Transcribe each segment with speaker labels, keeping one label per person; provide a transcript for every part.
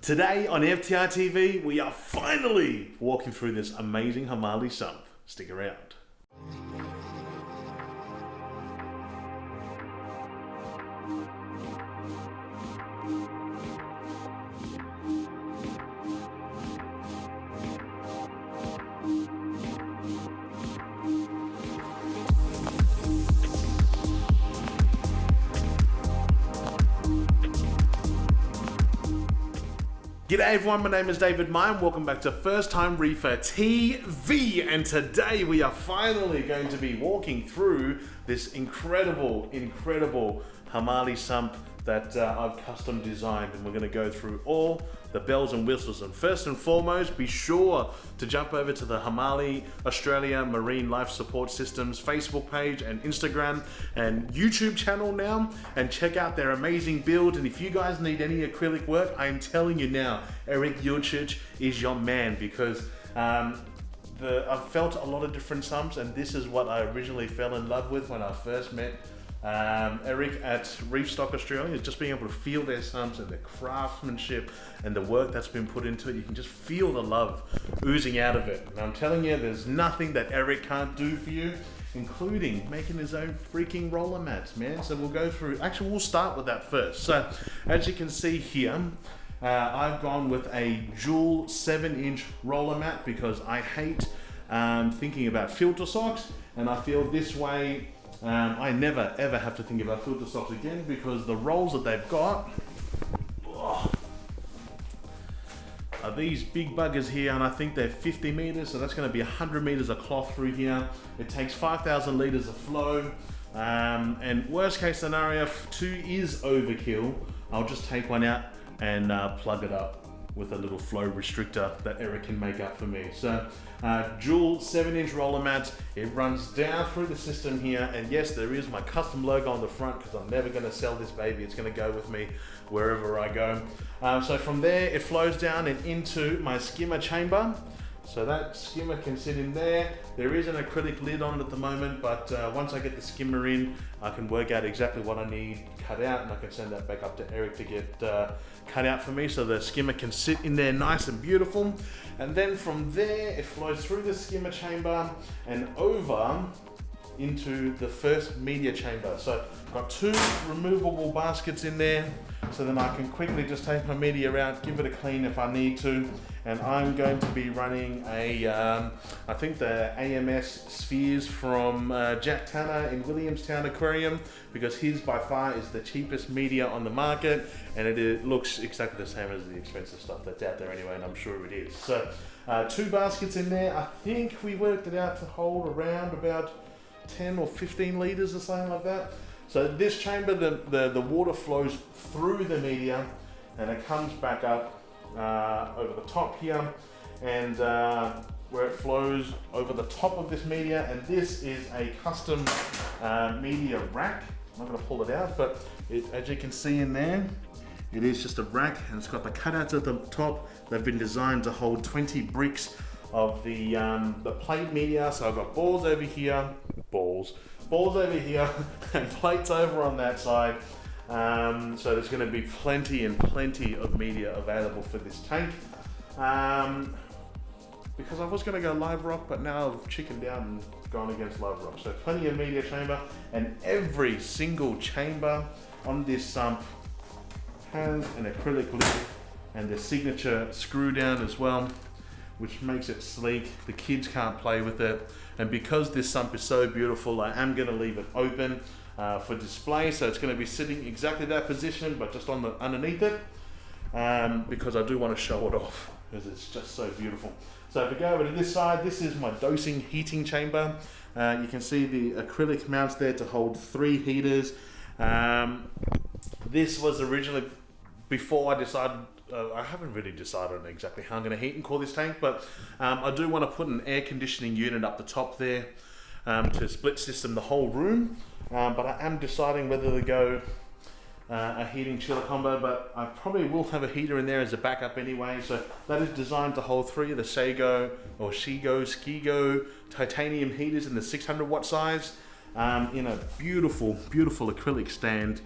Speaker 1: Today on FTR TV, we are finally walking through this amazing Hmahli Sump. Stick around. G'day everyone, my name is David Mine. Welcome back to First Time Reefer TV, and today we are finally going to be walking through this incredible Hmahli Sump that I've custom designed, and we're going to go through all the bells and whistles. And first and foremost, be sure to jump over to the Hmahli Australia Marine Life Support Systems Facebook page and Instagram and YouTube channel now, and check out their amazing build. And if you guys need any acrylic work, I'm telling you now, Eric Jurcic is your man, because I've felt a lot of different sumps, and this is what I originally fell in love with when I first met Eric at Reef Australia, is just being able to feel their sumps and the craftsmanship and the work that's been put into it. You can just feel the love oozing out of it. And I'm telling you, there's nothing that Eric can't do for you, including making his own freaking roller mats, man. So we'll go through, actually we'll start with that first. So as you can see here, I've gone with a dual 7-inch roller mat because I hate thinking about filter socks, and I feel this way I never ever have to think about filter socks again, because the rolls that they've got are these big buggers here, and I think they're 50 meters, so that's going to be 100 meters of cloth through here. It takes 5,000 liters of flow, and worst case scenario, if 2 is overkill, I'll just take one out and plug it up with a little flow restrictor that Eric can make up for me. So dual 7-inch roller mat, it runs down through the system here, and yes, there is my custom logo on the front, because I'm never going to sell this baby. It's going to go with me wherever I go. So from there it flows down and into my skimmer chamber. So that skimmer can sit in there. There is an acrylic lid on it at the moment, but once I get the skimmer in, I can work out exactly what I need cut out, and I can send that back up to Eric to get cut out for me, so the skimmer can sit in there nice and beautiful. And then from there, it flows through the skimmer chamber and over into the first media chamber. So I've got 2 removable baskets in there, so then I can quickly just take my media out, give it a clean if I need to. And I'm going to be running a, I think the AMS spheres from Jack Tanner in Williamstown Aquarium, because his by far is the cheapest media on the market, and it looks exactly the same as the expensive stuff that's out there anyway, and I'm sure it is. So 2 baskets in there. I think we worked it out to hold around about 10 or 15 liters or something like that. So this chamber, the water flows through the media, and it comes back up over the top here, and where it flows over the top of this media. And this is a custom media rack. I'm not going to pull it out, but as you can see in there, it is just a rack, and it's got the cutouts at the top. They've been designed to hold 20 bricks of the plate media. So I've got balls over here, balls over here, and plates over on that side. So there's going to be plenty of media available for this tank. Because I was going to go live rock, but now I've chickened out and gone against live rock. So plenty of media chamber, and every single chamber on this sump has an acrylic lid and the signature screw down as well, which makes it sleek. The kids can't play with it. And because this sump is so beautiful, I am going to leave it open for display. So it's going to be sitting exactly that position, but just on the underneath it, because I do want to show it off, because it's just so beautiful. So if we go over to this side, this is my dosing heating chamber. You can see the acrylic mounts there to hold 3 heaters. This was originally, before I decided, I haven't really decided on exactly how I'm going to heat and cool this tank, but I do want to put an air conditioning unit up the top there to split system the whole room. But I am deciding whether to go a heating chiller combo, but I probably will have a heater in there as a backup anyway. So that is designed to hold 3 of the Skigo titanium heaters in the 600 watt size, in a beautiful acrylic stand.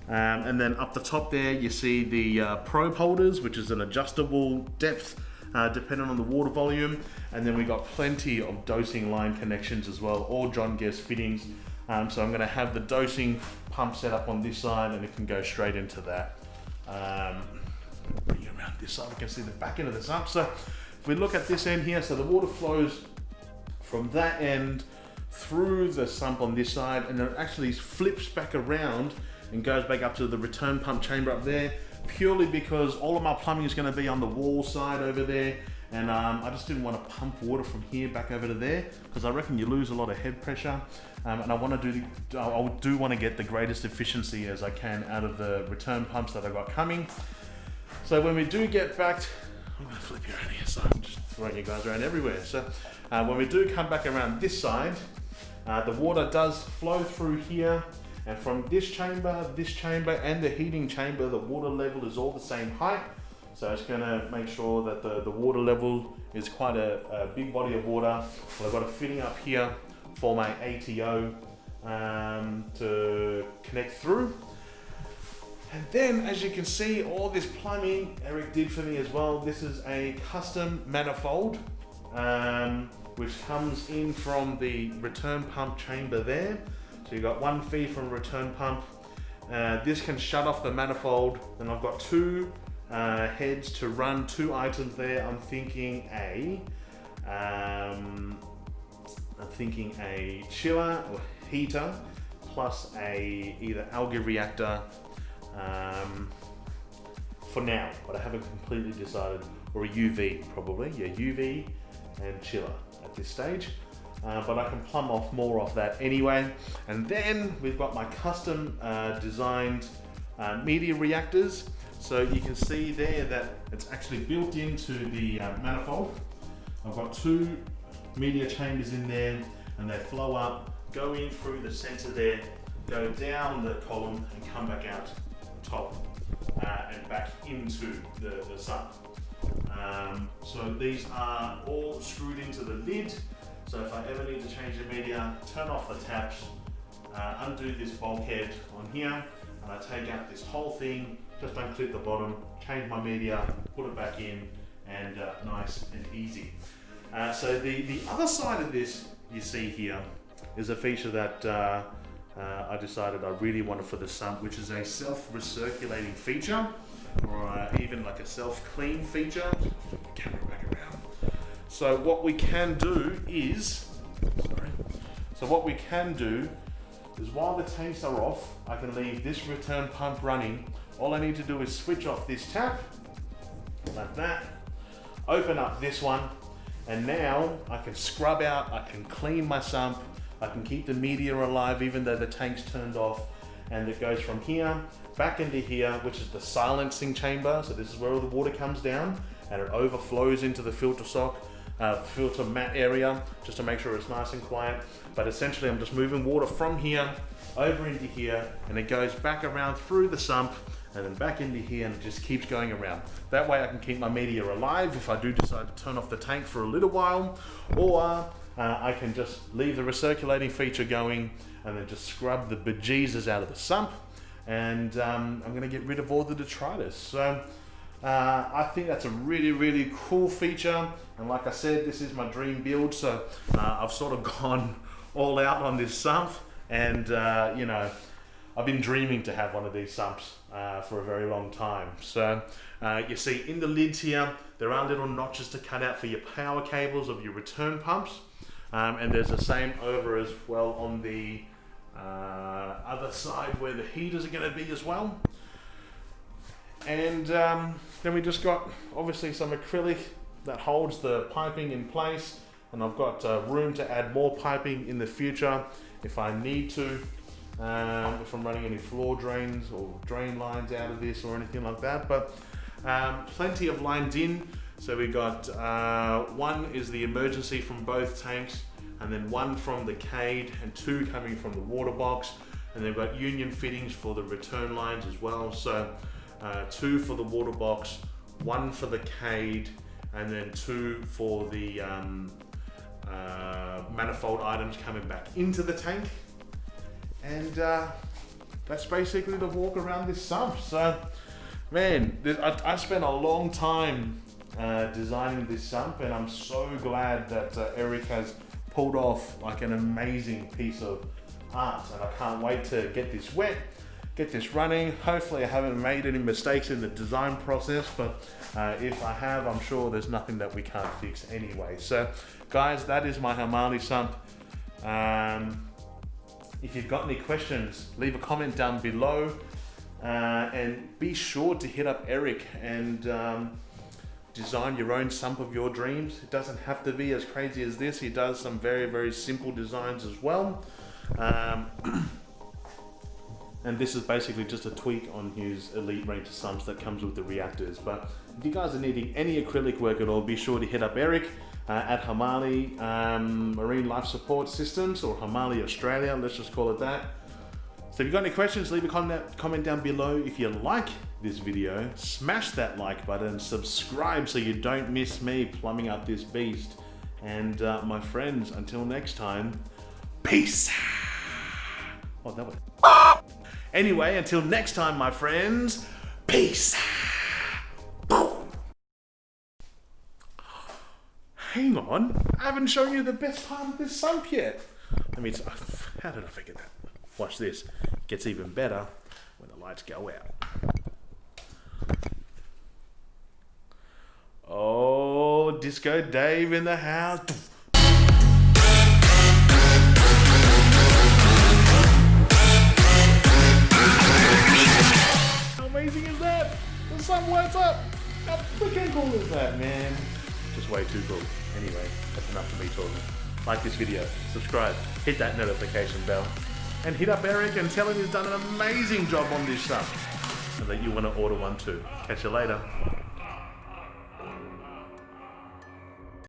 Speaker 1: And then up the top there, you see the probe holders, which is an adjustable depth depending on the water volume. And then we got plenty of dosing line connections as well, all John Guest fittings. So I'm gonna have the dosing pump set up on this side and it can go straight into that. Bring it around this side, we can see the back end of the sump. So if we look at this end here, so the water flows from that end through the sump on this side, and then it actually flips back around and goes back up to the return pump chamber up there, purely because all of my plumbing is going to be on the wall side over there, and I just didn't want to pump water from here back over to there, because I reckon you lose a lot of head pressure, and I do want to get the greatest efficiency as I can out of the return pumps that I've got coming. So when we do get back, I'm going to flip you around here, so I'm just throwing you guys around everywhere. So when we do come back around this side, the water does flow through here, and from this chamber, and the heating chamber, the water level is all the same height. So it's going to make sure that the water level is quite a big body of water. Well, I've got a fitting up here for my ATO to connect through. And then, as you can see, all this plumbing Eric did for me as well. This is a custom manifold, which comes in from the return pump chamber there. So you've got one feed from return pump. This can shut off the manifold. Then I've got two heads to run two items there. I'm thinking a chiller or heater plus a either algae reactor for now, but I haven't completely decided, or a UV probably, yeah, UV and chiller at this stage. But I can plumb off more of that anyway. And then we've got my custom designed media reactors. So you can see there that it's actually built into the manifold. I've got two media chambers in there, and they flow up, go in through the center there, go down the column and come back out top and back into the sump. So these are all screwed into the lid. So if I ever need to change the media, turn off the taps, undo this bulkhead on here, and I take out this whole thing, just unclip the bottom, change my media, put it back in, and nice and easy. So the other side of this you see here is a feature that I decided I really wanted for the sump, which is a self-recirculating feature, or even like a self-clean feature. Camera back around. So what we can do is, while the tanks are off, I can leave this return pump running. All I need to do is switch off this tap, like that, open up this one, and now I can scrub out, I can clean my sump, I can keep the media alive even though the tank's turned off, and it goes from here back into here, which is the silencing chamber. So this is where all the water comes down and it overflows into the filter mat area, just to make sure it's nice and quiet. But essentially I'm just moving water from here over into here, and it goes back around through the sump and then back into here, and it just keeps going around. That way I can keep my media alive if I do decide to turn off the tank for a little while, or I can just leave the recirculating feature going and then just scrub the bejesus out of the sump, and I'm gonna get rid of all the detritus. So I think that's a really, really cool feature. And like I said, this is my dream build. So I've sort of gone all out on this sump, and you know, I've been dreaming to have one of these sumps for a very long time. So you see in the lids here, there are little notches to cut out for your power cables of your return pumps. And there's the same over as well on the other side where the heaters are going to be as well. And then we just got obviously some acrylic that holds the piping in place, and I've got room to add more piping in the future if I need to, if I'm running any floor drains or drain lines out of this or anything like that. But plenty of lines in. So we got one is the emergency from both tanks, and then one from the cade, and two coming from the water box. And they've got union fittings for the return lines as well. So two for the water box, one for the cade, and then two for the manifold items coming back into the tank. And that's basically the walk around this sump. So, man, I spent a long time designing this sump, and I'm so glad that Eric has pulled off like an amazing piece of art, and I can't wait to get this wet, get this running. Hopefully I haven't made any mistakes in the design process, but if I have, I'm sure there's nothing that we can't fix anyway. So guys, that is my Hmahli Sump. If you've got any questions, leave a comment down below, and be sure to hit up Eric and design your own sump of your dreams. It doesn't have to be as crazy as this. He does some very, very simple designs as well. And this is basically just a tweak on his elite range of sumps that comes with the reactors. But if you guys are needing any acrylic work at all, be sure to hit up Eric at Hmahli Marine Life Support Systems, or Hmahli Australia, let's just call it that. So if you've got any questions, leave a comment down below. If you like this video, smash that like button, subscribe so you don't miss me plumbing up this beast. And my friends, until next time, peace. Oh, that was... Anyway, until next time, my friends, peace. Hang on, I haven't shown you the best part of this sump yet. How did I forget that? Watch this. It gets even better when the lights go out. Oh, Disco Dave in the house. How amazing is that? The sun lights up. How freaking cool is that, man? Just way too cool. Anyway, that's enough for me talking. Like this video, subscribe, hit that notification bell, and hit up Eric and tell him he's done an amazing job on this sump, and that you want to order one too. Catch you later.